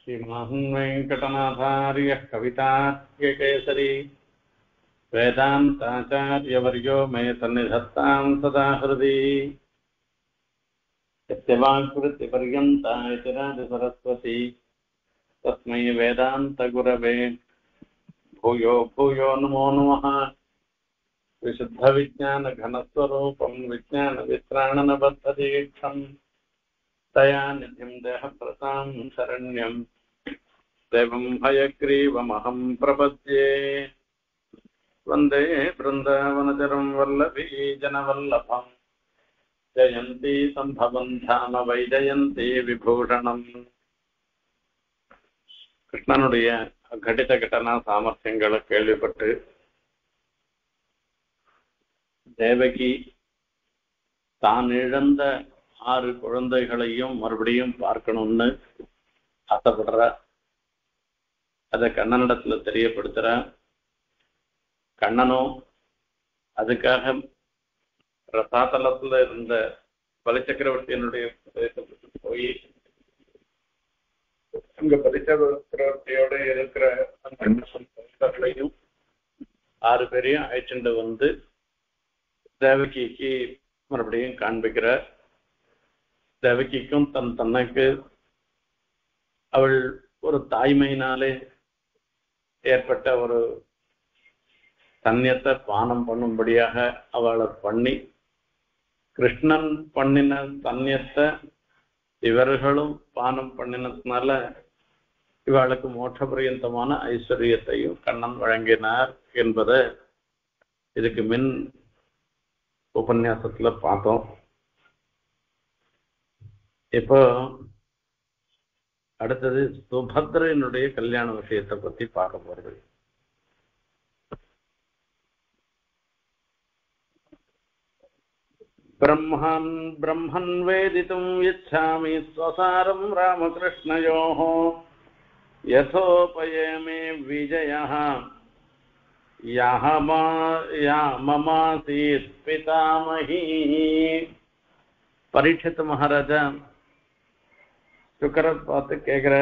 श्रीमान् वेङ्कटनाथार्यः कवितार्किकेसरी वेदान्ताचार्यवर्यो मे सन्निधत्तां सदा हृदि यस्य वाक्कृतिपर्यन्ता यतिराजसरस्वती तस्मै वेदान्तगुरवे भूयो भूयो नमो नमः। विशुद्धविज्ञानघनस्वरूपं विज्ञानवित्राणनबद्धदीक्षम् दयानिधिं देहप्रतां शरण्यं देवं हयग्रीवमहं प्रपद्ये। वन्दे बृन्दावनचरं वल्लभी जनवल्लभं जयन्ती सम्भवं धाम वैजयन्ती विभूषणम्। கிருஷ்ணனுடைய அகடித கடனா சாமர்த்தியங்களை கேள்விப்பட்டு தேவகி தான் இழந்த 6 குழந்தைகளையும் மறுபடியும் பார்க்கணும்னு ஆசைப்படுற. அதை கண்ணனிடத்துல தெரியப்படுத்துற. கண்ணனும் அதுக்காக ரசாதலத்துல இருந்த பலிச்சக்கரவர்த்தியினுடைய பிரதேசத்துக்கு போய் அங்க பலிச்சக்கரவர்த்தியோட இருக்கிற அந்த 6 பேரையும் அழைச்சிட்டு வந்து தேவகிக்கு மறுபடியும் காண்பிக்கிற. தேவகிக்கும் தனக்கு அவள் ஒரு தாய்மையினாலே ஏற்பட்ட ஒரு தன்யத்தை பானம் பண்ணும்படியாக அவளை பண்ணி, கிருஷ்ணன் பண்ணின தன்யத்தை இவர்களும் பானம் பண்ணினதுனால இவளுக்கு மோட்ச பரியந்தமான ஐஸ்வர்யத்தையும் கண்ணன் வழங்கினார் என்பதை இதுக்கு முன் உபன்யாசத்துல பார்த்தோம். இப்போ அடுத்தது சுபத்ரனுடைய கல்யாண விஷயத்தை பத்தி பார்க்க போறது. பிரம்மன் வேதித்தும் இச்சாமி ஸ்வசாரம் ராமகிருஷ்ணயோः யதோபயமே விஜயः மமாசீத் பிதாமஹி. பரீட்சித் மகாராஜா சுக்கரர் பார்த்து கேட்கிற,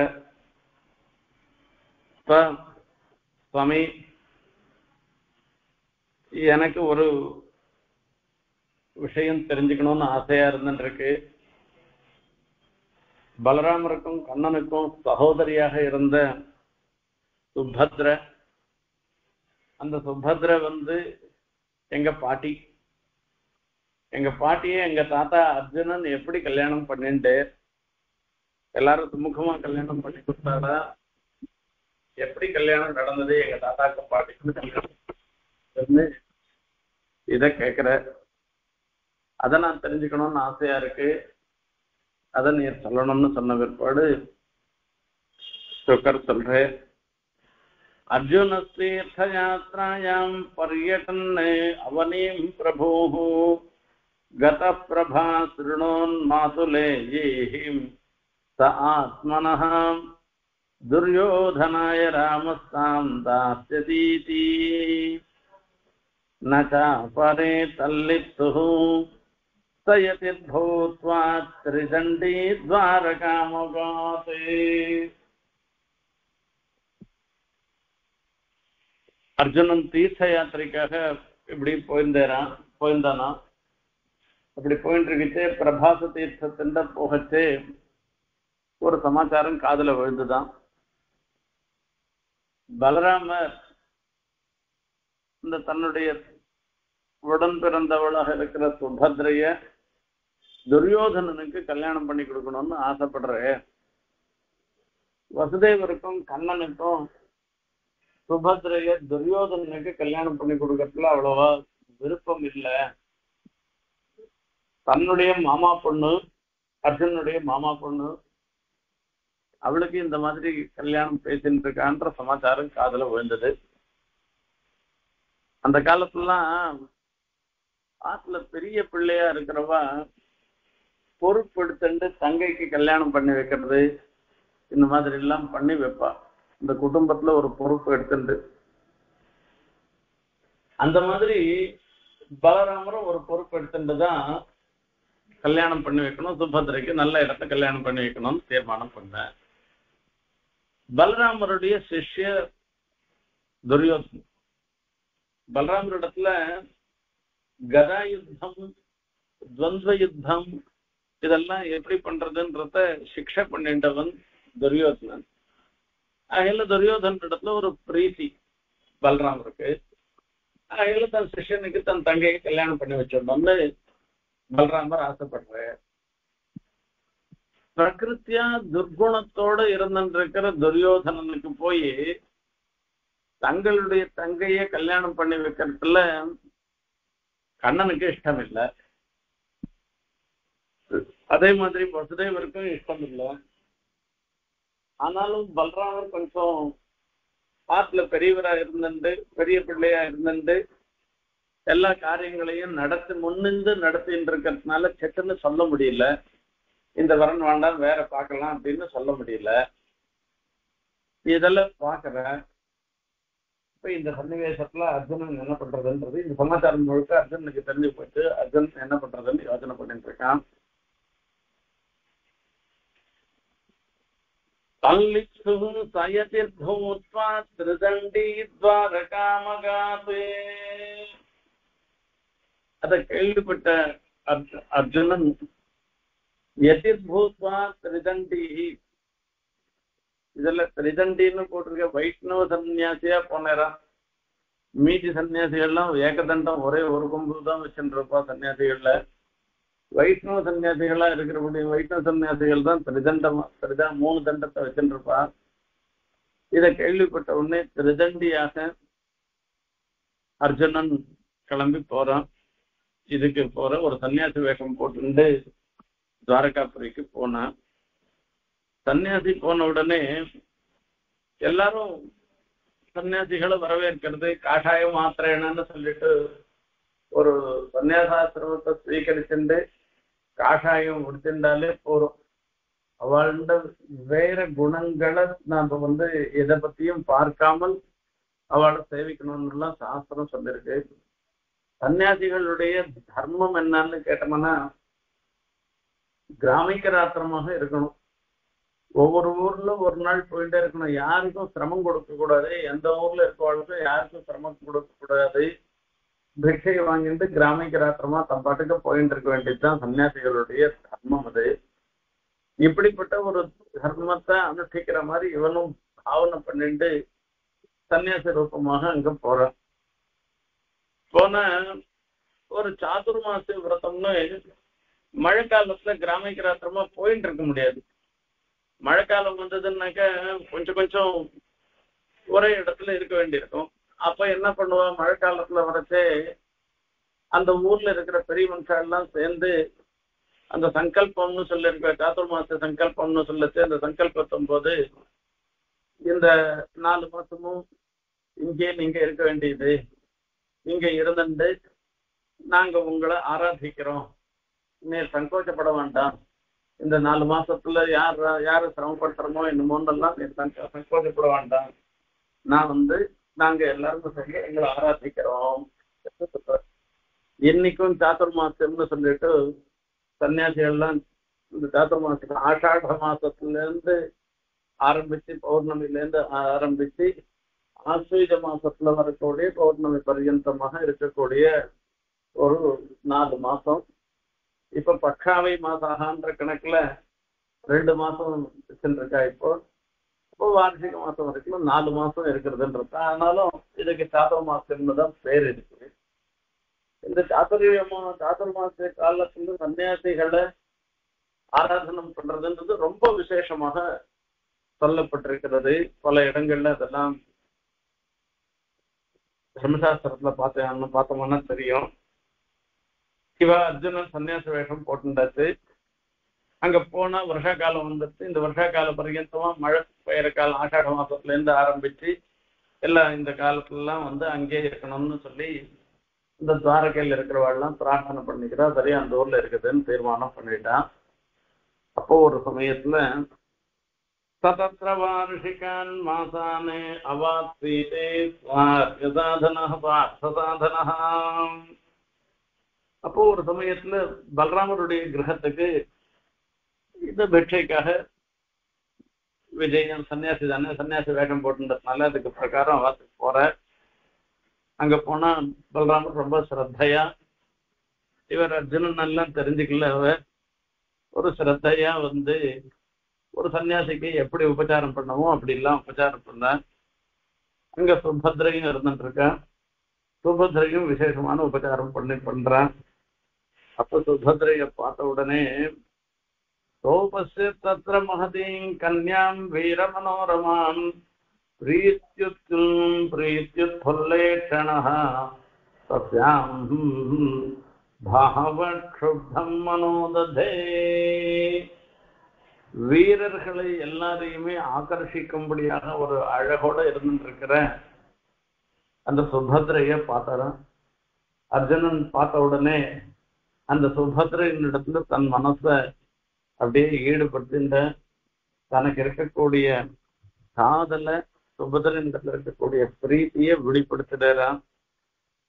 சுவாமி எனக்கு ஒரு விஷயம் தெரிஞ்சுக்கணும்னு ஆசையா இருந்துருக்கு. பலராமருக்கும் கண்ணனுக்கும் சகோதரியாக இருந்த சுபத்ர, அந்த சுபத்ர எங்க பாட்டி. எங்க பாட்டியை எங்க தாத்தா அர்ஜுனன் எப்படி கல்யாணம் பண்ணிட்டு எல்லாரும் சுமுகமா கல்யாணம் பண்ணி கொடுத்தாரா? எப்படி கல்யாணம் நடந்தது எங்க தாத்தாக்கு பாட்டிக்கு இத கேக்குற. அதை நான் தெரிஞ்சுக்கணும்னு ஆசையா இருக்கு. அதை நீ சொல்லணும்னு சொன்ன பிற்பாடு சுக்கர் சொல்றேன். அர்ஜுன தீர்த்தயாத்ராயாம் பர்யடன் அவனீம் பிரபோः கத பிரபா ஸ்ருணோன் மாதுலே யேஹிம் ச ஆத்மனः துர்யோதனாய ராமஸ்தாம் தாஸ்யதீதி ந சாபரே தல்லிப்துः சயதிர்பூத்வா த்ரிதண்டீ துவாரகாமகாதே. அர்ஜுனன் தீர்த்த யாத்திரைக்காக இப்படி போயிருந்தானா. அப்படி போயிட்டு இருக்கிச்சு. பிரபாச தீர்த்தத்தின் போகச்சு ஒரு சமாச்சாரம் காதுல விழுந்துதான். பலராமர் இந்த தன்னுடைய உடன் பிறந்தவளாக இருக்கிற சுபத்ரைய துரியோதனனுக்கு கல்யாணம் பண்ணி கொடுக்கணும்னு ஆசைப்படுற. வசுதேவருக்கும் கண்ணனுக்கும் சுபத்ரைய துரியோதனனுக்கு கல்யாணம் பண்ணி கொடுக்கறதுல அவ்வளவா விருப்பம் இல்லை. தன்னுடைய மாமா பொண்ணு, அர்ஜுனுடைய மாமா பொண்ணு, அவளுக்கு இந்த மாதிரி கல்யாணம் பேசிட்டு இருக்கான்ற சமாச்சாரம் காதுல விழுந்தது. அந்த காலத்துலாம் ஆத்துல பெரிய பிள்ளையா இருக்கிறவா பொறுப்பெடுத்துட்டு தங்கைக்கு கல்யாணம் பண்ணி வைக்கிறது, இந்த மாதிரி எல்லாம் பண்ணி வைப்பா. இந்த குடும்பத்துல ஒரு பொறுப்பு எடுத்துட்டு அந்த மாதிரி பலராமரும் ஒரு பொறுப்பு எடுத்துட்டு தான் கல்யாணம் பண்ணி வைக்கணும், சுபத்திரைக்கு நல்ல இடத்த கல்யாணம் பண்ணி வைக்கணும்னு தீர்மானம் பண்ண. பலராமருடைய சிஷ்ய துரியோதன் பலராமரிடத்துல கதா யுத்தம், துவந்த யுத்தம் இதெல்லாம் எப்படி பண்றதுன்றத சிக்ஷை பண்ணிட்டவன் துரியோதனன். அதில் துரியோதன இடத்துல ஒரு பிரீத்தி பலராமருக்கு. அதில் தன் சிஷ்யனுக்கு தன் தங்கையை கல்யாணம் பண்ணி வச்சிடணும்னு பலராமர் ஆசைப்படுற. பிரகிருத்தியா துர்குணத்தோட இருந்திருக்கிற துரியோதனனுக்கு போய் தங்களுடைய தங்கைய கல்யாணம் பண்ணி வைக்கிறதுல கண்ணனுக்கு இஷ்டம் இல்லை. அதே மாதிரி வசுதேவருக்கும் இஷ்டம் இல்லை. ஆனாலும் பலராமர் கொஞ்சம் ஆத்துல பெரியவரா இருந்துட்டு பெரிய பிள்ளையா இருந்துட்டு எல்லா காரியங்களையும் முன்னின்று நடத்தின்னு இருக்கிறதுனால சட்டுன்னு சொல்ல முடியல. இந்த வரன் வேண்டாம் வேற பார்க்கலாம் அப்படின்னு சொல்ல முடியல. இதெல்லாம் பாக்குற இப்ப இந்த சன்னிவேசத்துல அர்ஜுனன் என்ன பண்றதுன்றது இந்த சமாச்சாரம் முழுக்க அர்ஜுனுக்கு தெரிஞ்சு போயிட்டு அர்ஜுன் என்ன பண்றதுன்னு யோசனை பண்ணிட்டு இருக்கான். அத கேள்விப்பட்ட அர்ஜுனன் யதிர்பூத்வா திரிதண்டி, இதுல திரிதண்டின்னு போட்டிருக்க வைஷ்ணவ சன்னியாசியா போனேரா. மீதி சன்னியாசிகள்லாம் ஏகதண்டம் ஒரே ஒரு கொம்பு தான் வச்சுருப்பா சன்னியாசிகள்ல. வைஷ்ணவ சன்னியாசிகளா இருக்கிறபடி வைஷ்ணவ சன்னியாசிகள் தான் திரிதண்டமா 3 தண்டத்தை வச்சுருப்பா. இதை கேள்விப்பட்ட உடனே திரிதண்டியாக அர்ஜுனன் கிளம்பி போறான். இதுக்கு போற ஒரு சன்னியாசி வேஷம் போட்டு துவாரகாபுரிக்கு போனான். சன்னியாசி போன உடனே எல்லாரும் சன்னியாசிகளை வரவேற்கிறது. காஷாய மாத்திரேனன்னு சொல்லிட்டு ஒரு சன்னியாசாசிரமத்தை ஸ்வீகரிச்சுட்டு காஷாயம் முடிச்சுட்டாலே போறோம். அவள்ட வேற குணங்களை நாம எதை பத்தியும் பார்க்காமல் அவளை சேவிக்கணும்னு சாஸ்திரம் சொல்லிருக்கு. சன்னியாசிகளுடைய தர்மம் என்னன்னு கேட்டோம்னா கிராமிகராத்திரமாக இருக்கணும். ஒவ்வொரு ஊர்ல ஒரு நாள் போயிட்டே இருக்கணும். யாருக்கும் சிரமம் கொடுக்க கூடாது. எந்த ஊர்ல இருக்கவளுக்கும் யாருக்கும் சிரமம் கொடுக்க கூடாது. பிக்ஷை வாங்கிட்டு கிராமிகராத்திரமா தன் பாட்டுக்கு போயிட்டு இருக்க வேண்டியதுதான் சன்னியாசிகளுடைய தர்மம். அது இப்படிப்பட்ட ஒரு தர்மத்தை அனுஷ்டிக்கிற மாதிரி இவனும் பாவனை பண்ணிட்டு சன்னியாசி ரூபமாக அங்க போறான். போன ஒரு சாதுர்மாசி விரதம்னு மழை காலத்துல கிராமிகராத்திரமா போயிட்டு இருக்க முடியாது. மழைக்காலம் வந்ததுன்னாக்க கொஞ்சம் கொஞ்சம் ஒரே இடத்துல இருக்க வேண்டியிருக்கும். அப்ப என்ன பண்ணுவா, மழை காலத்துல வரச்சே அந்த ஊர்ல இருக்கிற பெரிய மனுஷெல்லாம் சேர்ந்து அந்த சங்கல்பம்னு சொல்லியிருக்க சாதுர்மாச சங்கல்பம்னு சொல்லச்சு அந்த சங்கல்பத்தும் போது இந்த 4 மாசமும் இங்கே நீங்க இருக்க வேண்டியது, இங்க இருந்துட்டு நாங்க உங்களை ஆராதிக்கிறோம், நீ சங்கோச்சப்பட வேண்டாம், இந்த 4 மாசத்துல யாரு சிரமப்படுத்துறமோ என்னமோன்னெல்லாம் நீ சங்கோச்சப்பட வேண்டாம், நான் நாங்க எல்லாரும் சொல்லி எங்களை ஆராதிக்கிறோம். இன்னைக்கும் சாதுர்மாசம்னு சொல்லிட்டு சன்னியாசிகள்லாம் இந்த சாதுர்மாசம் ஆஷாட மாசத்துல இருந்து ஆரம்பிச்சு பௌர்ணமில இருந்து ஆரம்பிச்சு ஆஸ்வீஜ மாசத்துல வரக்கூடிய பௌர்ணமி பர்யந்தமாக இருக்கக்கூடிய ஒரு 4 மாசம். இப்ப பக்காவை மாசாகன்ற கணக்குல 2 மாசம் வச்சுருக்கா. இப்போ வார்ஷிக மாசம் வரைக்கும் 4 மாசம் இருக்கிறதுன்றது. ஆனாலும் இதுக்கு சாதுர் மாசம்னு தான் பேர் இருக்கு. இந்த சாதுர்மாச காலத்துல சன்னியாசிகளை ஆராதனம் பண்றதுன்றது ரொம்ப விசேஷமாக சொல்லப்பட்டிருக்கிறது. பல இடங்கள்ல அதெல்லாம் தர்மசாஸ்திரத்துல பார்த்தோம்னா தெரியும். அர்ஜுனன் சன்னியாச வேஷம் போட்டுண்டாச்சு. அங்க போனா வருஷா காலம் வந்துட்டு இந்த வருஷா கால பர்யந்தமா மழை பெய்யற காலம் ஆஷாட மாசத்துல இருந்து ஆரம்பிச்சு எல்லாம் இந்த காலத்துலாம் அங்கே இருக்கணும்னு சொல்லி இந்த துவாரகையில் இருக்கிறவாள்லாம் பிரார்த்தனை பண்ணிக்கிறா. சரியா அந்த ஊர்ல இருக்குதுன்னு தீர்மானம் பண்ணிட்டான். அப்போ ஒரு சமயத்துல சதத்ர வார்ஷிகான் மாசானே அவாத்வீதே சாதன அப்போ ஒரு சமயத்துல பலராமருடைய கிரகத்துக்கு இந்த பிக்ஷைக்காக விஜயன் சன்னியாசி தானே, சன்னியாசி வேஷம் போட்டுன்றதுனால அதுக்கு பிரகாரம் வாத்துக்கு போற. அங்க போனா பலராமர் ரொம்ப ஸ்ரத்தையா, இவர் அர்ஜுனன் எல்லாம் தெரிஞ்சுக்கல, அவர் ஒரு ஸ்ரத்தையா ஒரு சன்னியாசிக்கு எப்படி உபச்சாரம் பண்ணவும் அப்படி எல்லாம் உபச்சாரம் பண்ண. அங்க சுபத்ரையும் இருந்துட்டு இருக்கேன், சுபத்ரையும் விசேஷமான உபச்சாரம் பண்றான். அப்ப சுபத்ரைய பார்த்த உடனே சோபஸ்ய தத்ர மகதீம் கன்யாம் வீரமனோரமாம் பிரீத்யுத்ஃபுல்லேஷணः தஸ்யாம் பாவக்ஷுப்தம் மனோததே. வீரர்களை எல்லாரையுமே ஆகர்ஷிக்கும்படியாக ஒரு அழகோட இருந்துட்டு இருக்கிற அந்த சுபத்ரைய பார்த்தாராம். அர்ஜுனன் பார்த்த உடனே அந்த சுபத்ரையினிடத்துல தன் மனசை அப்படியே ஈடுபடுத்தின்ற தனக்கு இருக்கக்கூடிய காதல, சுபத்ரையினிடத்துல இருக்கக்கூடிய பிரீத்திய வெளிப்படுத்துறான்.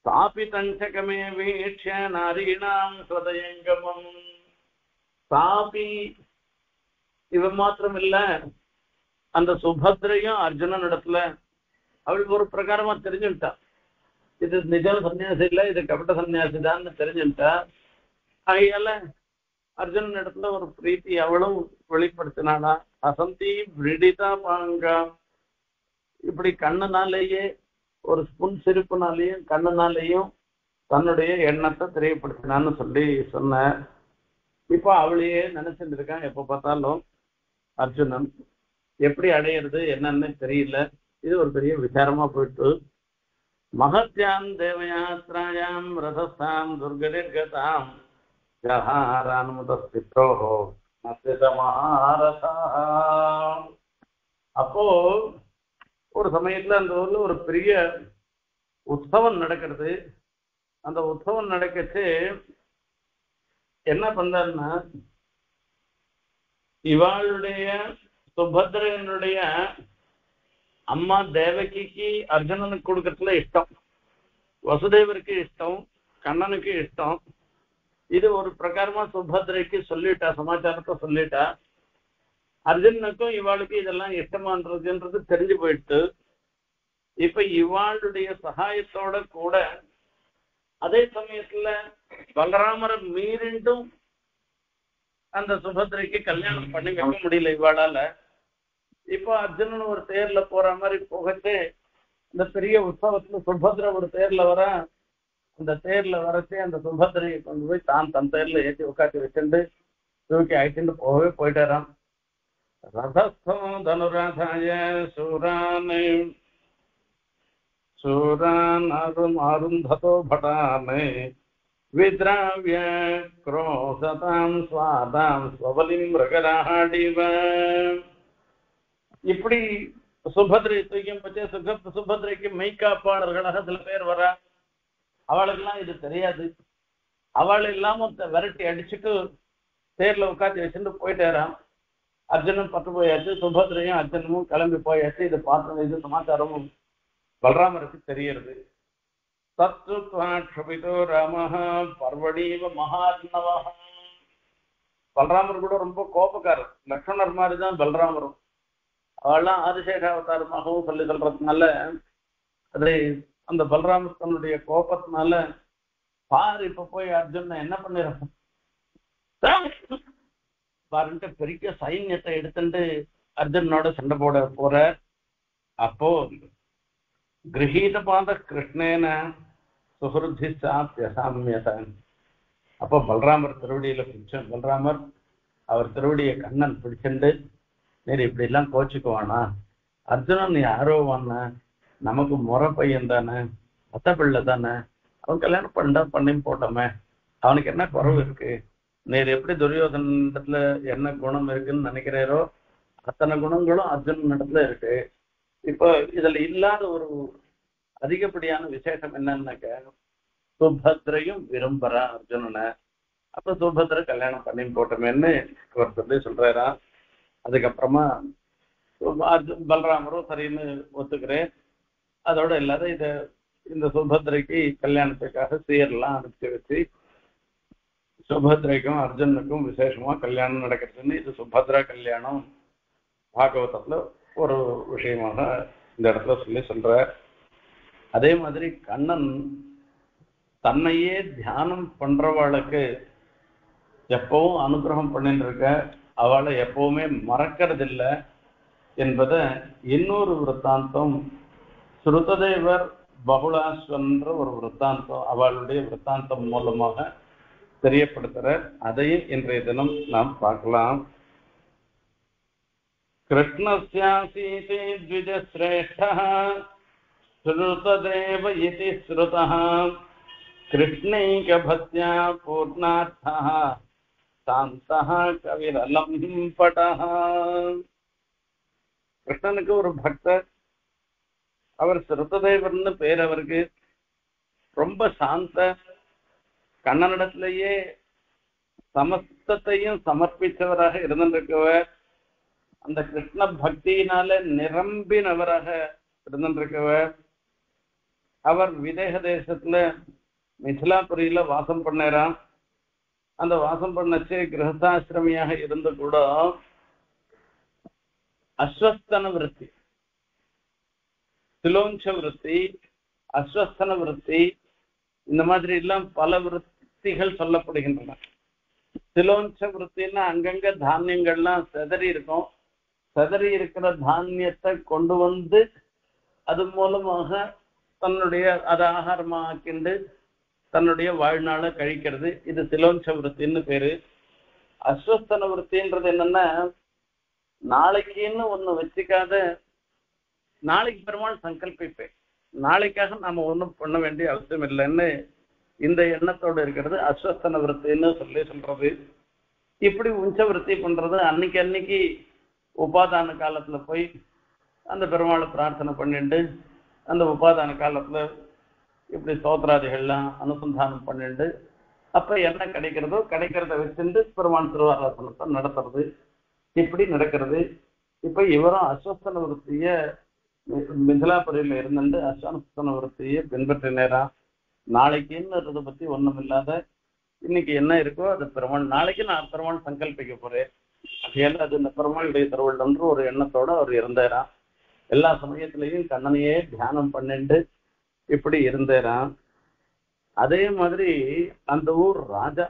சாபி தஞ்சகமே வீட்ச நாரீணாம் ஸ்வதயங்கமம். சாபி இவன் மாத்திரம் இல்ல, அந்த சுபத்ரையும் அர்ஜுனன் இடத்துல அவளுக்கு ஒரு பிரகாரமா தெரிஞ்சுட்டா, இது நிஜ சன்னியாசி இல்ல, இது கபட்ட சன்னியாசி தான் தெரிஞ்சுட்டா. ஆகையால அர்ஜுனன் இடத்துல ஒரு பிரீத்தி அவளும் வெளிப்படுத்தினாளா. அசந்தி விடிதா பாங்கா, இப்படி கண்ணனாலேயே ஒரு புன் சிரிப்புனாலேயும் கண்ணனாலேயும் தன்னுடைய எண்ணத்தை தெரியப்படுத்தினான்னு சொல்லி சொன்ன. இப்போ அவளையே நினைச்சுட்டு இருக்கான் எப்ப பார்த்தாலும். அர்ஜுனன் எப்படி அடையிறது என்னன்னு தெரியல. இது ஒரு பெரிய விசாரமா போயிட்டு, மகத்யாம் தேவயாத்ராயாம் ரதஸ்தாம் துர்கதிர்கதாம் ஜஹாரான்முதஸ்தித்ரோஹோ மத்யதமஹாரதா. அப்போ ஒரு சமயத்துல அந்த ஊர்ல ஒரு பெரிய உற்சவம் நடக்கிறது. அந்த உற்சவம் நடக்கச்சு என்ன பண்றாருன்னா, இவாளுடைய சுபத்ரனுடைய அம்மா தேவகிக்கு அர்ஜுனனுக்கு கொடுக்கறதுல இஷ்டம், வசுதேவருக்கு இஷ்டம், கண்ணனுக்கு இஷ்டம். இது ஒரு பிரகாரமா சுபத்ரைக்கு சொல்லிட்டா, சமாச்சாரத்தை சொல்லிட்டா. அர்ஜுனனுக்கும் இவாளுக்கு இதெல்லாம் இஷ்டமான்றதுன்றது தெரிஞ்சு போயிட்டு, இப்ப இவாளுடைய சகாயத்தோட கூட அதே சமயத்துல பலராமரை மீறிண்டும் அந்த சுபத்ரைக்கு கல்யாணம் பண்ணி வைக்க முடியல இவாளால. இப்போ அர்ஜுனன் ஒரு தேர்ல போற மாதிரி போகச்சு, இந்த பெரிய உற்சவத்துல சுபத்ரை ஒரு தேர்ல வர, அந்த தேர்ல வரச்சு அந்த சுபத்ரையை கொண்டு போய் தான் தன் தேர்ல ஏற்றி உட்காந்து வச்சுட்டு தூக்கி ஆயிட்டு போயிட்டாராம். ரதஸ்தோ தனுராதாய சூரான் அருந்ததோ பட்டாமே வித்ராவிய க்ரோசதாம் ஸ்வாதாம் ஸ்வபலிம் மிருகராடிவ. இப்படி சுபத்ரை தூக்கியும் பற்றி சுபத்ரைக்கு மெய்காப்பாளர்களாக சில பேர் வர, அவளுக்கெல்லாம் இது தெரியாது. அவள் இல்லாம விரட்டி அடிச்சுட்டு தேர்ல உட்காந்து வச்சுட்டு போயிட்டாராம். அர்ஜுனன் பட்டு போயாச்சு, சுபத்ரையும் அர்ஜுனமும் கிளம்பி போயாச்சு. இது பார்த்து இது சமாச்சாரமும் பலராமருக்கு தெரியறது. தத்துவாட்சபிதோ ராமஹ பர்வடீவ மகாத்னவஹ. பலராமர் கூட ரொம்ப கோபக்காரர், லக்ஷ்மணர் மாதிரி தான் பலராமரும். அவெல்லாம் ஆதிசேஷாவதாரமாகவும் சொல்லி சொல்றதுனால அதை அந்த பலராமர் தன்னுடைய கோபத்தினால பாரு இப்ப போய் அர்ஜுன என்ன பண்ணிடுறோம் பாருன்ட்டு பெரிய சைன்யத்தை எடுத்துட்டு அர்ஜுனோட சண்டை போட போற. அப்போ கிரகீத பாத கிருஷ்ணேன சுஹருத்தி சாப்பியசாமியதான். அப்போ பலராமர் திருவடியில பிடிச்சோம். பலராமர் அவர் திருவடியை கண்ணன் பிடிச்சுண்டு, நீர் இப்படி எல்லாம் கோச்சுக்குவானா, அர்ஜுனன் யாரோ வான, நமக்கு முறை பையன் தானே, அத்த பிள்ளை தானே, அவன் கல்யாணம் பண்ணி போட்டோமே, அவனுக்கு என்ன குறவு இருக்கு, நீர் எப்படி துரியோதனத்துல என்ன குணம் இருக்குன்னு நினைக்கிறாரோ அத்தனை குணங்களும் அர்ஜுனன் இடத்துல இருக்கு. இப்போ இதுல இல்லாத ஒரு அதிகப்படியான விசேஷம் என்னன்னாக்க, சுபத்ரையும் விரும்புறா அர்ஜுனனை. அப்ப சுபத்ரை கல்யாணம் பண்ணி போட்டோமேன்னு அவர் சொல்லி சொல்றாரா. அதுக்கப்புறமா பலராமரும் சரின்னு ஒத்துக்கிறேன். அதோட எல்லாரும் இந்த சுபத்ரைக்கு கல்யாணத்துக்காக சீரெல்லாம் அனுப்பிச்சு வச்சு சுபத்ரைக்கும் அர்ஜுனுக்கும் விசேஷமா கல்யாணம் நடக்கிறதுன்னு இது சுபத்ரா கல்யாணம் பாகவதத்துல ஒரு விஷயமாக இந்த இடத்துல சொல்லி சொல்ற. அதே மாதிரி கண்ணன் தன்னையே தியானம் பண்றவாளுக்கு எப்பவும் அனுகிரகம் பண்ணிட்டு இருக்க, அவளை எப்பவுமே மறக்கிறதில்லை என்பதை இன்னொரு விற்த்தாந்தம் ஸ்ருததேவர் பகுலாஸ்வன்ற ஒரு விற்த்தாந்தம் அவளுடைய விற்த்தாந்தம் மூலமாக தெரியப்படுத்துற. அதையும் இன்றைய தினம் நாம் பார்க்கலாம். கிருஷ்ணஸ்யாசீதே த்விஜஸ்ரேஷ்டः ஸ்ருததேவ இதி ஸ்ருதः கிருஷ்ணைகபத்யா பூர்ணார்த்தः சாந்தः கவிரலம் படः. கிருஷ்ணனுக்கு ஒரு பக்தர், அவர் ஸ்ருததேவர்னு பேர். அவருக்கு ரொம்ப சாந்த, கண்ணனிடத்திலேயே சமஸ்தத்தையும் சமர்ப்பித்தவராக இருந்திருக்கவர், அந்த கிருஷ்ண பக்தியினால நிரம்பினவராக இருந்திருக்கவர். அவர் விதேக தேசத்துல மிथिलापुरीல வாசம் பண்ணாராம். அந்த வாசம் பண்ணச்சு கிரகஸ்தாசிரமியாக இருந்து கூட அஸ்வஸ்தன விருத்தி, திலோஞ்ச விருத்தி, அஸ்வஸ்தன விருத்தி, இந்த மாதிரி எல்லாம் பல விருத்திகள் சொல்லப்படுகின்றன. திலோஞ்ச விருத்தின்னா அங்கங்க தானியங்கள்லாம் செதறி இருக்கும். செதறி இருக்கிற தானியத்தை கொண்டு வந்து அது மூலமாக தன்னுடைய அதை ஆகாரமாக்கிண்டு தன்னுடைய வாழ்நாளை கழிக்கிறது. இது திலோஞ்ச விருத்தின்னு பேரு. அஸ்வஸ்தன விருத்தின்றது என்னன்னா, நாளைக்குன்னு ஒண்ணு வச்சுக்காத, நாளைக்கு பெருமாள் சங்கல்பிப்பேன், நாளைக்காக நாம ஒண்ணும் பண்ண வேண்டிய அவசியம் இல்லைன்னு இந்த எண்ணத்தோடு இருக்கிறது அஸ்வஸ்தன விருத்தின்னு சொல்றது. இப்படி உஞ்ச விருத்தி பண்றது அன்னைக்கு உபாதான காலத்துல போய் அந்த பெருமாளை பிரார்த்தனை பண்ணிட்டு அந்த உபாதான காலத்துல இப்படி ஸ்தோத்திராதிகள்லாம் அனுசந்தானம் பண்ணிட்டு அப்ப என்ன கிடைக்கிறதோ கிடைக்கிறத வச்சுட்டு பெருமாள் திருவாராசனத்தை நடத்துறது. இப்படி நடக்கிறது. இப்ப இவரும் அஸ்வஸ்தன விருத்திய மிथिलापुरीல இருந்துட்டு அஸ்வஸ்தன விருத்தியை பின்பற்றினேரா. நாளைக்குன்னு பத்தி ஒண்ணும் இல்லாத, இன்னைக்கு என்ன இருக்கோ அது பெருமாள், நாளைக்கு நான் பெருமாள் சங்கல்பிக்க போறேன், அதையெல்லாம் அது இந்த பெருமாளுடைய திருவள்ளன்று ஒரு எண்ணத்தோட அவர் இருந்தாராம். எல்லா சமயத்திலையும் கண்ணனையே தியானம் பண்ணிட்டு இப்படி இருந்தாராம். அதே மாதிரி அந்த ஊர் ராஜா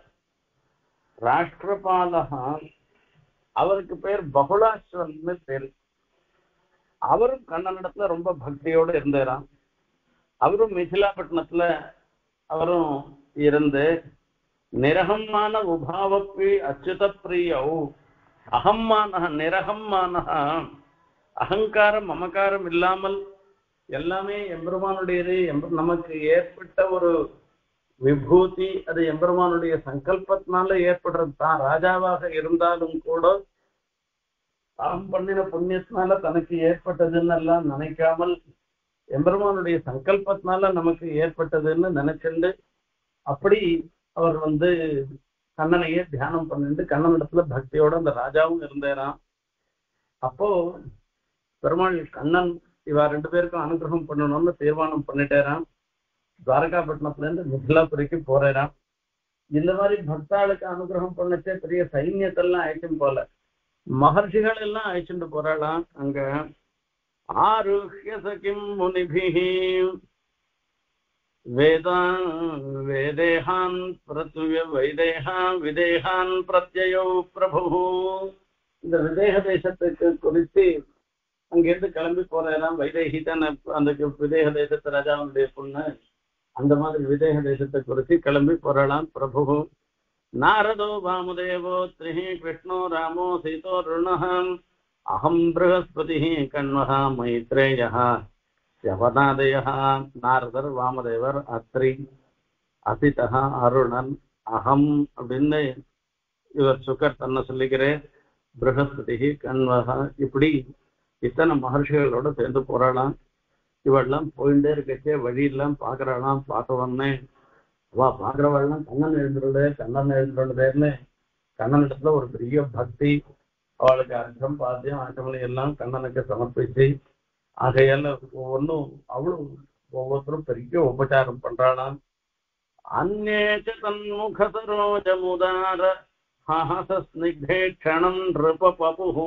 ராஷ்டிரபாலகா, அவருக்கு பேர் பகுலாஸ்வன்னு பேரு. அவரும் கண்ணனிடத்துல ரொம்ப பக்தியோடு இருந்தாராம். அவரும் மிथिलापट्टनத்துல அவரும் இருந்து நிரகமான உபாவப்பி அச்சுத பிரியௌ அகம்மான நிரகமான, அகங்காரம் மமகாரம் இல்லாமல் எல்லாமே எம்பெருமானுடையது, நமக்கு ஏற்பட்ட ஒரு விபூதி, அது எம்பெருமானுடைய சங்கல்பத்தினால ஏற்படுறது தான். ராஜாவாக இருந்தாலும் கூட தாம் பண்ணின புண்ணியத்தினால தனக்கு ஏற்பட்டதுன்னு எல்லாம் நினைக்காமல் எம்பெருமானுடைய சங்கல்பத்தினால நமக்கு ஏற்பட்டதுன்னு நினைச்சுண்டு அப்படி அவர் கண்ணனையே தியானம் பண்ணிட்டு கண்ணனிடத்துல பக்தியோட அந்த ராஜாவும் இருந்தாராம். அப்போ பெருமாள் கண்ணன் இவா ரெண்டு பேருக்கும் அனுகிரகம் பண்ணணும்னு தீர்மானம் பண்ணிட்டேராம். துவாரகாப்பட்டினத்துல இருந்து மிथिलापुरीக்கு போறாராம். இந்த மாதிரி பக்தாளுக்கு அனுகிரகம் பண்ணச்சே பெரிய சைன்யத்தெல்லாம் அழைச்சும் போல, மகர்ஷிகள் எல்லாம் அழைச்சுட்டு போறாளாம். அங்க ஆருஹ்ய சகிம் முனிபிஹி வேதேஹான் பிரத்ய வைதேஹான் விதேஹான் பிரத்யயோ பிரபு. இந்த விதேக தேசத்துக்கு குறித்து அங்கிருந்து கிளம்பி போறாராம். வைதேகி தான் அந்த விதேக தேசத்து ராஜாவுடைய பொண்ணு. அந்த மாதிரி விதேக தேசத்தை குறித்து கிளம்பி போறாளாம் பிரபு. நாரதோ வாமுதேவோ த்ரிஹி கிருஷ்ணோ ராமோ சீதோ ருணஹம் அகம் ப்ரஹஸ்பதி கண்வஹா மைத்ரேயா யவனாதயா. நாரதர், வாமதேவர், அத்ரி, அசிதா, அருணன், அகம் அப்படின்னு இவர் சுகர் தன்னை சொல்லிக்கிறேன், ப்ரஹஸ்பதி, கண்வஹா, இப்படி இத்தனை மகர்ஷிகளோட சேர்ந்து போறாளாம். இவெல்லாம் போயிட்டே இருக்கச்சே வழியெல்லாம் பாக்குறாளாம். பார்க்க வந்தேன் அவா பாக்குறவாள்லாம் கண்ணன் எழுந்துள்ளதேன்னு கண்ணனிடத்துல ஒரு பெரிய பக்தி. அவளுக்கு அர்த்தம் பாத்தியம் ஆட்டமலை எல்லாம் கண்ணனுக்கு சமர்ப்பிச்சு ஆகையால ஒவ்வொன்றும் அவ்வளவு ஒவ்வொருத்தரும் பெரிய உபச்சாரம் பண்றாளாம். अन्ये च तन्मुखसरोजमुदार हाहसस्निग्धे क्षणं नृपपपुः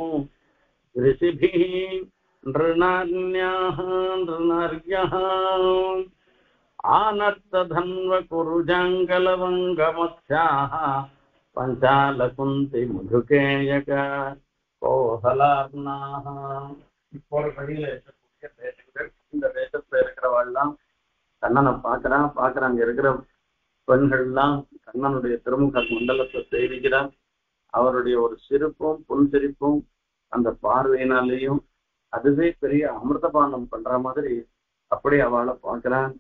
ऋषिभिः नृणान्याः नृणार्यः आनर्तधन्वकुरुजाङ्गलवङ्गमत्स्याः பஞ்சாலகுந்தி முதுகேயக கோஹலார்னாக. இப்போ ஒரு வழியில இருக்கக்கூடிய தேசங்கள், இந்த தேசத்துல இருக்கிறவாள்லாம் கண்ணனை பாக்குறான் அங்க இருக்கிற பெண்கள்லாம் கண்ணனுடைய திருமுக மண்டலத்தை சேவிக்கிறான். அவருடைய ஒரு சிரிப்பும் புன்சிரிப்பும் அந்த பார்வையினாலேயும் அதுவே பெரிய அமிர்தபானம் பண்ற மாதிரி அப்படி அவளை பார்க்கிறான்.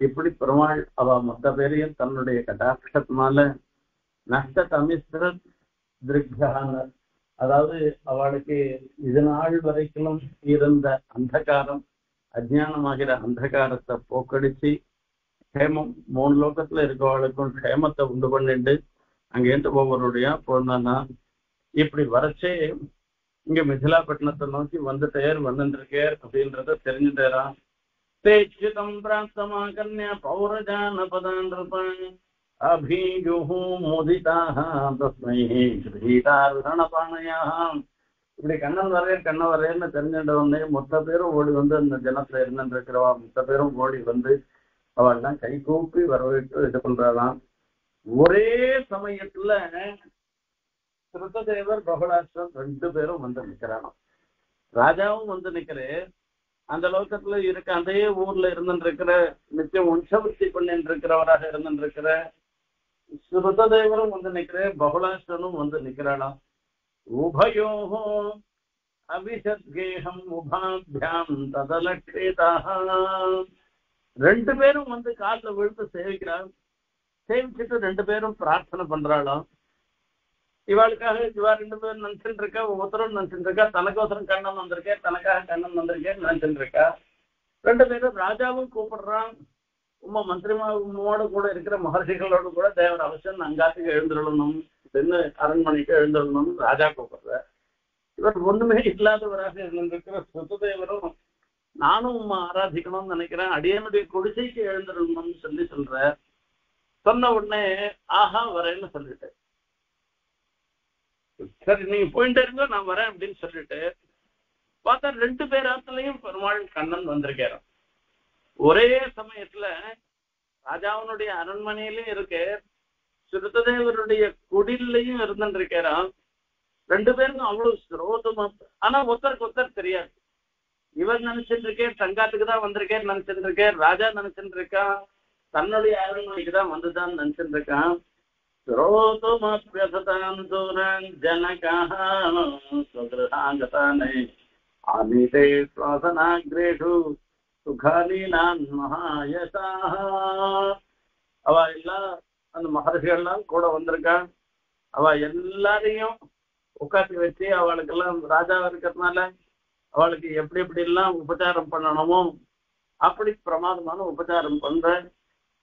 இப்படி பெருமாள் அவ மொத்த பேரையும் தன்னுடைய கடாட்சத்தினால நஷ்ட தமிஸ்திர திருக்யான, அதாவது அவளுக்கு இது நாள் வரைக்கும் இருந்த அந்தகாரம், அஜ்ஞானமாகிற அந்தகாரத்தை போக்கடிச்சு க்ஷேமம் 3 லோகத்துல இருக்கவளுக்கும் க்ஷேமத்தை உண்டு பண்ணிட்டு அங்கேருந்து ஒவ்வொருடையா போனான்னா இப்படி வரைச்சே இங்க மிதிலாப்பட்டினத்தை நோக்கி வந்துருக்கேர் அப்படின்றத தெரிஞ்சுட்டேரான். தேச்சிதம் பிராப்தமா கன்யா பௌரஜான பதான் அபீஜுஹு முதிதாக தஸ்மை கிரீதாரணபானையாக. இப்படி கண்ணன் வரையர்னு தெரிஞ்சிட்டவொடனே மொத்த பேரும் ஓடி வந்து அந்த ஜனத்துல இருந்துருக்கிறவா மொத்த பேரும் ஓடி வந்து அவள்லாம் கை கூப்பி வரவேற்று இது பண்றாளாம். ஒரே சமயத்துல திருத்ததேவர் பகுலாஸ்வரன் 2 பேரும் வந்து நிக்கிறானாம். ராஜாவும் வந்து நிக்கிறேன். அந்த லோகத்துல இருக்க அதே ஊர்ல இருந்துருக்கிற நிச்சயம் வம்சவர்த்தி பண்ணிட்டு இருக்கிறவராக இருந்துருக்கிற சுருததேவரும் வந்து நிக்கிறேன், பகுலாஸ்வரனும் வந்து நிக்கிறாளாம். உபயோகோ அபிஷத்கேகம் உபாபியாம் ததலக்ஷேதாக. 2 பேரும் வந்து காலில் விழுந்து சேவிக்கிறாள். சேவிச்சுட்டு 2 பேரும் பிரார்த்தனை பண்றாளாம். இவாளுக்காக இவா 2 பேரும் நினைச்சுட்டு இருக்கா, ஒவ்வொருத்தரும் நினைச்சுட்டு இருக்கா, தனக்கோசரம் கண்ணன் வந்திருக்கேன், தனக்காக கண்ணன் வந்திருக்கேன்னு நினைச்சுட்டு இருக்கா. 2 பேரும் ராஜாவும் கூப்பிடுறான். உமா மந்திரிமாவோட கூட இருக்கிற மகர்ஷிகளோடு கூட தேவர் அவசியம் அங்காத்துக்கு எழுந்துடணும் அப்படின்னு அரண்மனைக்கு எழுந்துடணும் ராஜா கூப்பிடுற. இவர் ஒண்ணுமே இல்லாதவராக இருந்திருக்கிற சுத்ததேவரும் நானும் உமா ஆராதிக்கணும்னு நினைக்கிறேன், அடியனுடைய குடிசைக்கு எழுந்துடணும்னு சொல்ற. சொன்ன உடனே ஆஹா வரேன்னு சொல்லிட்டேன். சரி நீங்க போயிட்டே இருங்க, நான் வரேன் அப்படின்னு சொல்லிட்டு பார்த்தா 2 பேராத்துலயும் பெருமாள் கண்ணன் வந்திருக்காராம். ஒரே சமயத்துல ராஜாவனுடைய அரண்மனையிலும் இருக்கு, சுருத்ததேவருடைய குடிலையும் இருந்துருக்காராம். 2 பேருக்கும் அவ்வளவு ஸ்ரோதமா, ஆனா ஒருத்தருக்கு ஒருத்தர் தெரியாது. இவர் நினைச்சிட்டு இருக்கேன் தங்காத்துக்கு தான் வந்திருக்கேன் நினைச்சிட்டு இருக்கேன், ராஜா நினைச்சிட்டு இருக்கான் தன்னுடைய அரண்மனைக்கு தான் வந்துதான் நினைச்சிட்டு இருக்கான். ஸ்ரோதமாப்யசதாம் தூரன் ஜனகாஹ ஸ்வகிருஹாங்கதானே ஆனிதே ஸ்வாசனாக்ரேஷு சுகாலீனான் மகாயசாஹ. அவ எல்லாம் அந்த மகர்ஷிகள்லாம் கூட வந்திருக்கான். அவ எல்லாரையும் உட்காந்து வச்சு அவளுக்கெல்லாம் ராஜாவா இருக்கிறதுனால அவளுக்கு எப்படி எப்படி எல்லாம் உபச்சாரம் பண்ணணுமோ அப்படி பிரமாதமான உபச்சாரம் பண்ற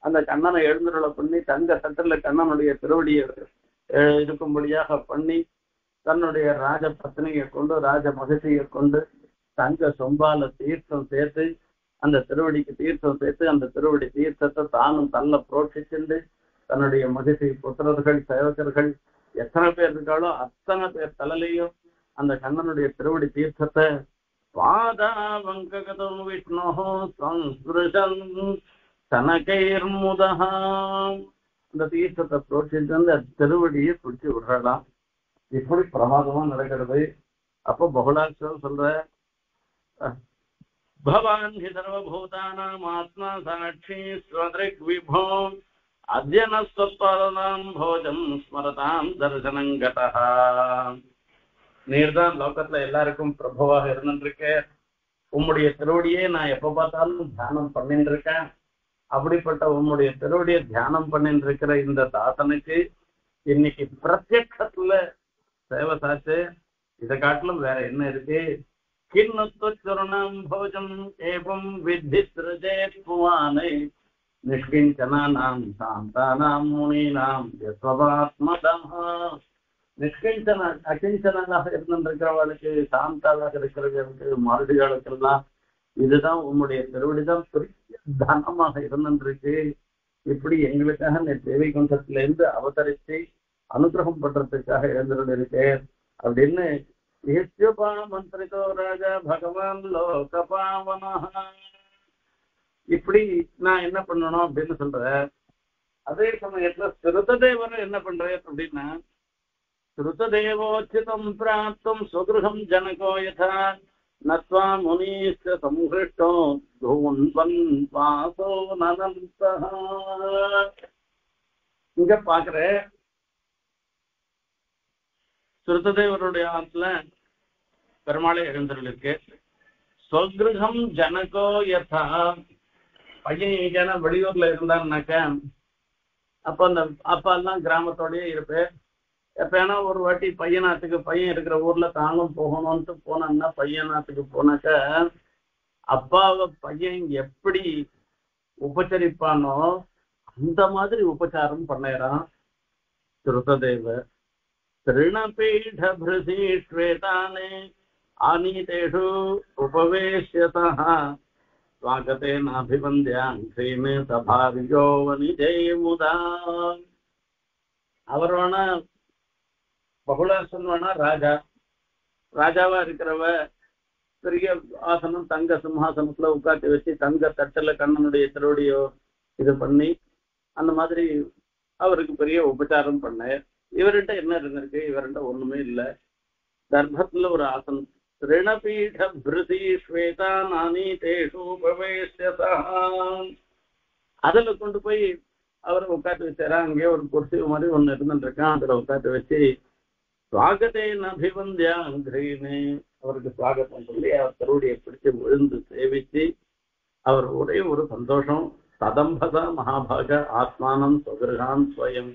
அந்த கண்ணனை எழுந்துருளை பண்ணி தங்க சட்டில கண்ணனுடைய திருவடியை இருக்கும்படியாக பண்ணி தன்னுடைய ராஜ பத்னியை கொண்டு ராஜ மகிழ்ச்சியை கொண்டு தங்க சொம்பால தீர்த்தம் சேர்த்து அந்த திருவடிக்கு தீர்த்தம் சேர்த்து அந்த திருவடி தீர்த்தத்தை தானும் தள்ள புரோட்சிச்சுண்டு தன்னுடைய மகிழ்ச்சி புத்திரர்கள் சேவகர்கள் எத்தனை பேர் இருக்காளோ அத்தனை பேர் தலையிலையும் அந்த கண்ணனுடைய திருவடி தீர்த்தத்தை பாதா வங்ககதம் விஷ்ணு சம்ஸ்பிருஷன் தனகைர்முதா அந்த தீர்த்தத்தை புரோட்சிச்சு அந்த திருவடியை பிடிச்சி விடுறலாம். இப்படி பிரமாதமா நடக்கிறது. அப்போ பகுலாஸ்வரர் சொல்ற பவான் ஹி சர்வபூதானாம் ஆத்மா சாட்சி ஸ்வத்ரிக் விபோ அத்யனஸ்வத்பாதனாம் போஜம் ஸ்மரதாம் தர்சனங்கதா. நீர்தான் லோகத்துல எல்லாருக்கும் பிரபுவாக இருந்துருக்க, உம்முடைய திருவடியே நான் எப்ப பார்த்தாலும் தியானம் பண்ணிட்டு இருக்கேன். அப்படிப்பட்ட உம்முடைய திருவடியை தியானம் பண்ணிட்டு இருக்கிற இந்த தாசனுக்கு இன்னைக்கு பிரத்யட்சத்துல சேவை சாச்சு. இதை காட்டிலும் வேற என்ன இருக்கு? கிண்ணத்துவம் போஜம் ஏவம் வித்தி சிருஜேத் புவானை நிஷ்கிஞ்சனானாம் சாந்தானாம் முனீனாம் யஸ்வபாத்மதஹ. நிஷ்கிஞ்சன அகிஞ்சனாக இருந்திருக்கிறவர்களுக்கு சாந்தாவாக இருக்கிறவர்களுக்கு மாருடிகளுக்கெல்லாம் இதுதான் உம்முடைய திருவடிதான் பெரிய தனமாக இருந்திருக்கு. இப்படி எங்களுக்காக நீ தேவி குண்டத்துல இருந்து அவதரிச்சு அனுகிரகம் பண்றதுக்காக எழுந்திருக்கேன் அப்படின்னு மந்திரிதோ ராஜா பகவான் லோகபாவனா இப்படி நான் என்ன பண்ணணும் அப்படின்னு சொல்றேன். அதே சமயத்துல ஸ்ருததேவரும் என்ன பண்றேன் அப்படின்னா ஸ்ருததேவோச்சிதம் பிராப்தும் சுகிருஹம் ஜனகோ யதா நத்வா முனீஸ்ய சம்ஹிருஷ்டோ தூன்வன் வாசோ நனந்தஹ. இங்க பாக்குற ஸ்ருததேவருடைய ஆத்துல பெருமாளை எழுந்திருக்கு. ஸ்வகிருஹம் ஜனகோ யதா, பையன் எங்கேனா வெளியூர்ல இருந்தான்னாக்க அப்ப அந்த அப்பா எல்லாம் கிராமத்தோடய இருப்பேன். எப்பனா ஒரு வாட்டி பையனாத்துக்கு பையன் இருக்கிற ஊர்ல தானும் போகணும்ட்டு போனான்னா பையனாத்துக்கு போனாக்க அப்பாவை பையன் எப்படி உபச்சரிப்பானோ அந்த மாதிரி உபச்சாரம் பண்ணறான் ஸ்ருததேவர். திருணபீடபிருதீஸ்வேதானே ஆனீதேஷு உபவேஷ்யதः ஸ்வாகதேனாபிவந்தியாங்க்ரீமே சபாவியோ வனிஜேமுதா. அவர் வேணா பகுலாசன் வேணா ராஜாவா இருக்கிறவ பெரிய ஆசனம் தங்க சிம்ஹாசனத்துல உட்காந்து வச்சு தங்க தட்டுல கண்ணனுடைய திருவடியோ இது பண்ணி அந்த மாதிரி அவருக்கு பெரிய உபச்சாரம் பண்ண. இவர்கிட்ட என்ன இருந்திருக்கு? இவர்கிட்ட ஒண்ணுமே இல்லை. தர்பத்துல ஒரு ஆசனம். ரிணபீட பிருதி ஸ்வேதா நானி தேஷு உபவேஷ்யதா, அதுல கொண்டு போய் அவரை உட்காந்து வச்சாரா. அங்கேயே ஒரு குர்சி மாதிரி ஒண்ணு இருந்துட்டு இருக்கான். அதுல உட்காந்து வச்சு சுவாகத்தேன அபிவந்தியாங்க்ரீனே அவருக்கு சுவாகத்தம் சொல்லி அவர் திருவடியை பிடிச்சு விழுந்து சேவிச்சு அவர் ஒரே ஒரு சந்தோஷம். சதம்பதா மகாபாக ஆத்மானம் சுகிருஹான் ஸ்வயம்.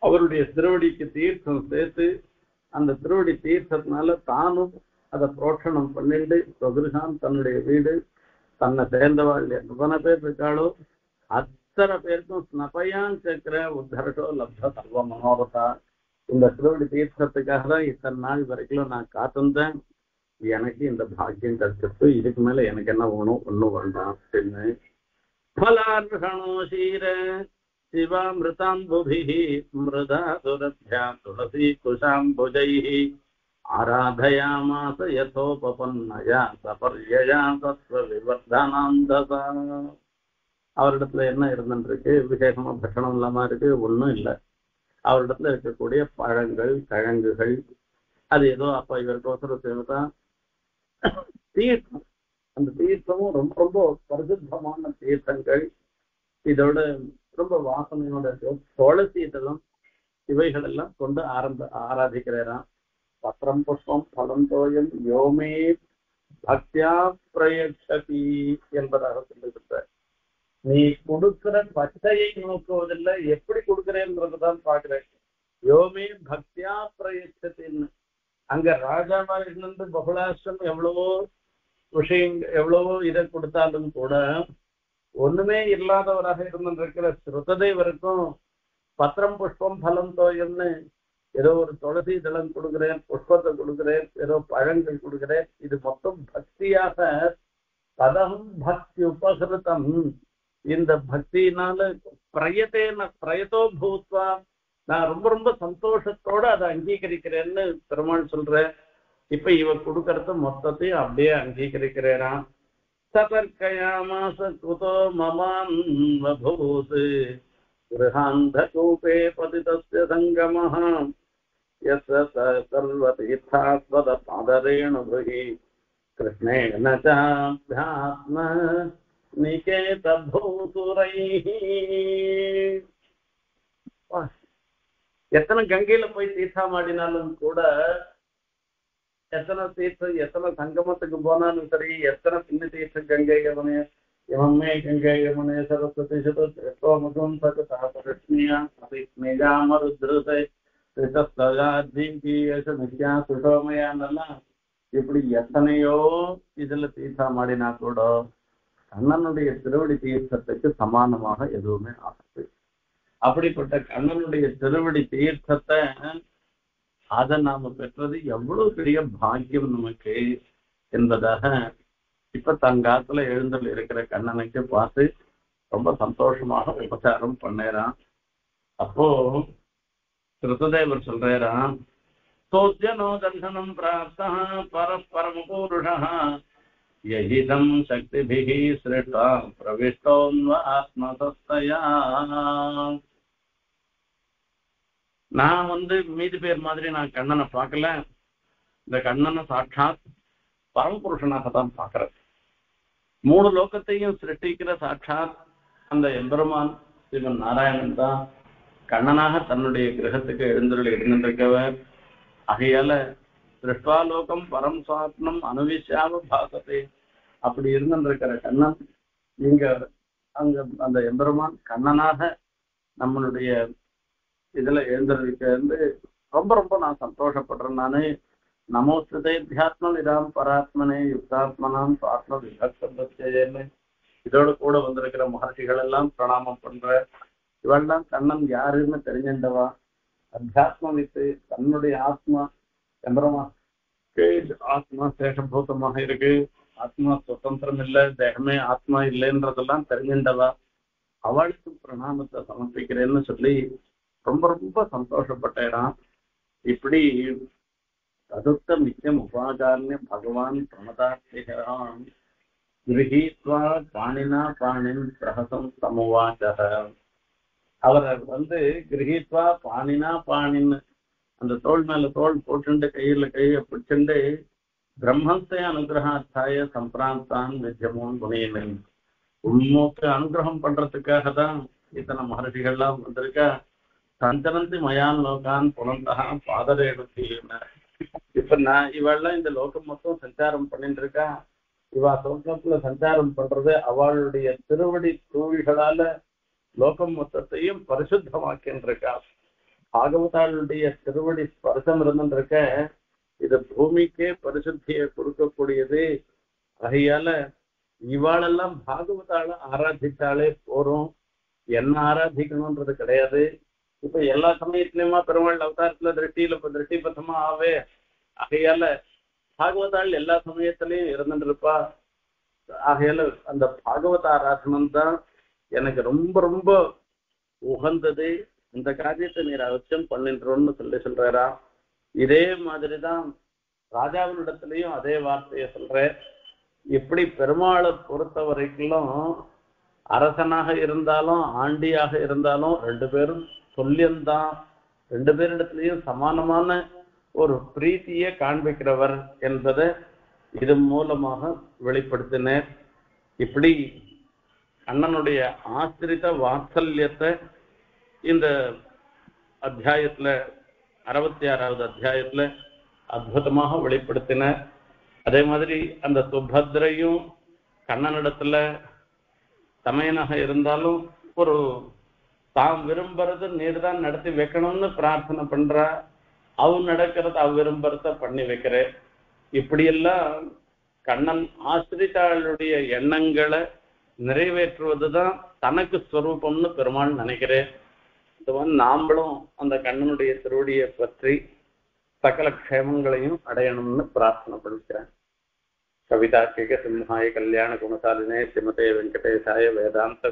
அவருடைய திருவடிக்கு தீர்த்தம் சேர்த்து அந்த திருவடி தீர்த்தத்தினால தானும் அதை புரோட்சணம் பண்ணிட்டு சுகிருஹான் தன்னுடைய வீடு தன்னை சேர்ந்தவாள் எத்தனை பேர் இருக்காளோ அத்தனை பேருக்கும் ஸ்னபயான் சேர்க்கிற உத்தரட்டோ லப்த சர்வ மனோரதா. இந்த திருவடி தீர்த்தத்துக்காக தான் இத்தனை நாள் வரைக்கும் நான் காத்திருந்தேன். எனக்கு இந்த பாக்கியம் கிடைச்சிட்டு இதுக்கு மேல எனக்கு என்ன வேணும்? ஒன்னும் வேண்டாம் அப்படின்னு. பலார்ஹணோ சீர சிவாமிருதாம்புபிஹி மிருதா சுரத்யா துளசி குஷாம்புஜைஹி ஆராதயாமாச யதோபபன்னயா சபர்யயா சத்வ விவர்தனாந்தசா. அவரிடத்துல என்ன இருந்துருக்கு? விசேஷமா பட்சணம் இல்லாம இருக்கு, ஒன்றும் இல்லை. அவரிடத்துல இருக்கக்கூடிய பழங்கள் கிழங்குகள் அது ஏதோ அப்ப இவருக்கு அவசரத்தான் தீர்த்தம். அந்த தீர்த்தமும் ரொம்ப ரொம்ப பரிசுத்தமான தீர்த்தங்கள். இதோட ரொம்ப வாசனையோட துளசி இதெல்லாம் இவைகள் எல்லாம் கொண்டு ஆராதிக்கிறாராம். பத்திரம் புஷ்பம் பலம் தோயம் யோமே பக்தியா பிரயட்சதி என்பதாக சொல்லியிருக்கிறார். நீ கொடுக்கிற பச்சையை நோக்குவதில்லை, எப்படி கொடுக்கிறேன்றதுதான் பாக்குறேன். யோமே பக்தியா பிரயட்சத்தின்னு அங்க ராஜாவா இருந்து பகுலாசம் எவ்வளவோ விஷயங்கள் எவ்வளவோ இதை கொடுத்தாலும் கூட ஒண்ணுமே இல்லாதவராக இருந்திருக்கிற ஸ்ருததேவருக்கும் பத்திரம் புஷ்பம் பலம் தோயம்னு ஏதோ ஒரு துளசி தளம் கொடுக்கிறேன், புஷ்பத்தை கொடுக்கிறேன், ஏதோ பழங்கள் கொடுக்கிறேன். இது மொத்தம் பக்தியாக ததம் பக்தி உபகிருத்தம். இந்த பக்தியினால பிரயத்தோ பூத்வா நான் ரொம்ப ரொம்ப சந்தோஷத்தோட அதை அங்கீகரிக்கிறேன்னு பெருமாள் சொல்றேன். இப்ப இவ கொடுக்கறது மொத்தத்தையும் அப்படியே அங்கீகரிக்கிறேன். சதர்க்கயாமாச குதோ மமான்வபூத் கிருஹாந்த கூபே பதிதஸ்ய சங்கமஹ யஸ்ஸ சர்வதீர்த்தாஸ்வத பாதரேணுபிஹி கிருஷ்ணேன சாப்யாத்ம நிகேத பூசுரைஹி. எத்தனை கங்கையில போய் தீர்த்தமாடினாலும் கூட, எத்தனை தீர்த்தம் எத்தனை சங்கமத்துக்கு போனாலும் சரி, எத்தனை சின்ன தீர்த்தம் கங்கை யமுனே யமே கங்கை யமுனே சரஸ்வதி சுதோமுகம் சகதாபரஷ்மியா அபிஸ்மேகாமருத்ருதை நித்யா சுஷோமயானெல்லாம் இப்படி எத்தனையோ இதுல தீர்த்தமாடினா கூட கண்ணனுடைய திருவடி தீர்த்தத்துக்கு சமானமாக எதுவுமே ஆகுது. அப்படிப்பட்ட கண்ணனுடைய திருவடி தீர்த்தத்தை அதை நாம பெற்றது எவ்வளவு பெரிய பாக்கியம் நமக்கு என்பதாக இப்ப தங்காத்துல எழுந்தல் இருக்கிற கண்ணனுக்கு பார்த்து ரொம்ப சந்தோஷமாக உபச்சாரம் பண்ணேறான். அப்போ கிருத்ததேவர் சொல்றாராம், சோத்யனோ தர்சனம் பிராப்தா பரஸ்பரமபூருஷா யஹிதம் சக்திபிஹி ஸ்ருத்வா பிரவிஷ்டோன்வ ஆத்மதஸ்தயா. நான் மீதி பேர் மாதிரி நான் கண்ணனை பார்க்கல, இந்த கண்ணனை சாட்சாத் பரமபுருஷனாக தான் பார்க்கிறேன். 3 லோகத்தையும் சிருஷ்டிக்கிற சாட்சாத் அந்த எம்பெருமான் சிவன் நாராயணன் தான் கண்ணனாக தன்னுடைய கிரகத்துக்கு எழுந்தருள் இருந்திருக்கவர். ஆகையால சிருஷ்டாலோகம் பரம் சுவாத்மம் அனுவிஷாவ பாசத்தை அப்படி இருந்திருக்கிற கண்ணன் இங்க அங்க அந்த எம்பெருமான் கண்ணனாக நம்மளுடைய இதுல எழுந்திருக்கிறது ரொம்ப ரொம்ப நான் சந்தோஷப்படுறேன். நானு நமோஸ்தே தியாத்ம விதாம் பராத்மனே யுக்தாத்மனாம் ஆத்ம விபக்தேன்னு இதோட கூட வந்திருக்கிற மகர்ஷிகள் எல்லாம் பிரணாமம் பண்ற. இவெல்லாம் கண்ணன் யாருன்னு தெரிஞ்சின்றவா, அத்தியாத்மவித்து தன்னுடைய ஆத்மா எம்பரமா ஆத்மா சேஷபூதமாக இருக்கு, ஆத்மா சுதந்திரம் இல்லை, தேகமே ஆத்மா இல்லைன்றதெல்லாம் தெரிஞ்சின்றவா, அவளுக்கு பிரணாமத்தை சமர்ப்பிக்கிறேன்னு சொல்லி ரொம்ப ரொம்ப சந்தோஷப்பட்டேன். இப்படி சதுர்த்த மிச்சம் உபாகாரண்ய பகவான் பிரணதார்த்திகரான் கிரகீத்வா பாணினா பாணின் பிரஹசம் சமுவாச்சக. அவரை கிரகீத்வா பாணினா பாணின்னு அந்த தோல் மேல தோல் போட்டுண்டு கையில கையை பிடிச்சுண்டு பிரம்மத்தை அனுகிரகார்த்தாய சம்பிராந்தான் விஜயமோன் புனியன் உண்மைக்கு அனுகிரகம் பண்றதுக்காக தான் இத்தனை மகர்ஷிகள்லாம் வந்திருக்கா. சஞ்சனந்தி மயான் லோகான் புனந்தா பாதரேடுத்தின. இப்ப நான் இவெல்லாம் இந்த லோகம் மொத்தம் சஞ்சாரம் பண்ணிட்டு இருக்கா. இவா சொர்க்கத்துல சஞ்சாரம் பண்றது அவளுடைய திருவடி தூவிகளால லோகம் மொத்தத்தையும் பரிசுத்தமாக்கின்றிருக்கா. பாகவதாளுடைய திருவடி ஸ்பர்சம் இருந்துருக்க இது பூமிக்கே பரிசுத்தியை கொடுக்கக்கூடியது. ஆகையால இவாளெல்லாம் பாகவதால ஆராதிச்சாலே போறோம், என்ன ஆராதிக்கணும்ன்றது கிடையாது. இப்ப எல்லா சமயத்திலயுமா பெருமாள் அவதாரத்துல திருஷ்டி பத்தமா ஆவே. ஆகையால பாகவதாள் எல்லா சமயத்திலையும் இருந்துட்டு இருப்பா. ஆகையால அந்த பாகவத ஆராதனம் தான் எனக்கு ரொம்ப ரொம்ப உகந்தது. இந்த காரியத்தை நீர் அவசியம் பண்ணின்றோம்னு சொல்றாரா. இதே மாதிரிதான் ராஜாவினிடத்திலையும் அதே வார்த்தையை சொல்ற. இப்படி பெருமாளை பொறுத்த வரைக்கும் அரசனாக இருந்தாலும் ஆண்டியாக இருந்தாலும் 2 பேரும் சொல்லியந்தான். 2 பேரிடத்திலையும் சமானமான ஒரு பிரீத்தியை காண்பிக்கிறவர் என்பதை இது மூலமாக வெளிப்படுத்தினர். இப்படி அண்ணனுடைய ஆசிரித வாத்சல்யத்தை இந்த அத்தியாயத்துல 66வது அத்தியாயத்துல அற்புதமாக வெளிப்படுத்தினர். அதே மாதிரி அந்த சுபத்ரையும் கண்ணனிடத்துல தமையனாக இருந்தாலும் ஒரு தாம் விரும்புறது நீர் தான் நடத்தி வைக்கணும்னு பிரார்த்தனை பண்றா. நடக்கிறது விரும்புறத பண்ணி வைக்கிறேன். இப்படியெல்லாம் கண்ணன் ஆசிரித்தாளுடைய எண்ணங்களை நிறைவேற்றுவதுதான் தனக்கு ஸ்வரூபம்னு பெருமாள் நினைக்கிறேன். நாமளும் அந்த கண்ணனுடைய திருவடியை பற்றி சகல க்ஷேமங்களையும் அடையணும்னு பிரார்த்தனை பண்ணிக்கிறேன். கவிதார்க்கிக சிம்ஹாய கல்யாண குணசாலினே ஸ்ரீமதே வெங்கடேசாய வேதாந்த